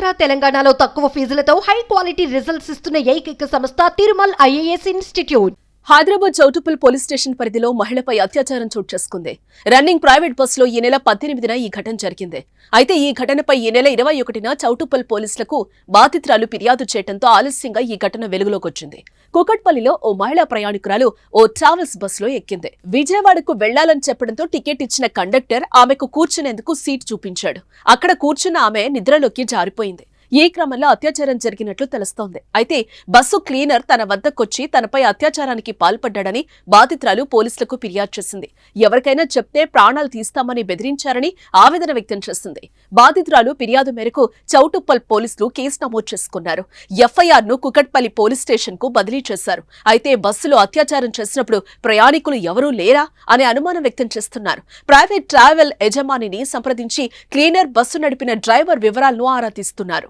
ఆంధ్ర తెలంగాణలో తక్కువ ఫీజులతో high quality results ఇస్తున్న ఏకైక సంస్థ Tirumal IAS institute. Hyderabad Choutuppal police station పరిధిలో మహిళపై అత్యాచారం చోటు చేసుకుంది. రన్నింగ్ ప్రైవేట్ బస్సులో ఈ నెల 18న ఈ ఘటన జరిగింది. అయితే ఈ ఘటనపై ఈ నెల 21న చౌటుప్పల్ పోలీసులకు బాధితురాలు ఫిర్యాదు చేయడంతో ఆలస్యంగా ఈ ఘటన వెలుగులోకి వచ్చింది. కూకట్పల్లిలో ఓ మహిళా ప్రయాణికురాలు ఓ ట్రావెల్స్ బస్సులో ఎక్కింది. విజయవాడకు వెళ్లాలని చెప్పడంతో టికెట్ ఇచ్చిన కండక్టర్ ఆమెకు కూర్చునేందుకు సీట్ చూపించాడు. అక్కడ కూర్చున్న ఆమె నిద్రలోకి జారిపోయింది. ఈ క్రమంలో అత్యాచారం జరిగినట్లు తెలుస్తోంది. అయితే బస్సు క్లీనర్ తన వద్దకొచ్చి తనపై అత్యాచారానికి పాల్పడ్డాడని బాధితురాలు పోలీసులకు ఫిర్యాదు చేసింది. ఎవరికైనా చెప్తే ప్రాణాలు తీస్తామని బెదిరించారని ఆవేదన వ్యక్తం చేసింది. బాధితురాలు ఫిర్యాదు మేరకు చౌటుప్పల్ పోలీసులు కేసు నమోదు చేసుకున్నారు. ఎఫ్ఐఆర్ ను కుకట్పల్లి పోలీస్ స్టేషన్ కు బదిలీ చేశారు. అయితే బస్సులో అత్యాచారం చేసినప్పుడు ప్రయాణికులు ఎవరూ లేరా అనే అనుమానం వ్యక్తం చేస్తున్నారు. ప్రైవేట్ ట్రావెల్ యజమానిని సంప్రదించి క్లీనర్ బస్సు నడిపిన డ్రైవర్ వివరాలను ఆరా తీస్తున్నారు.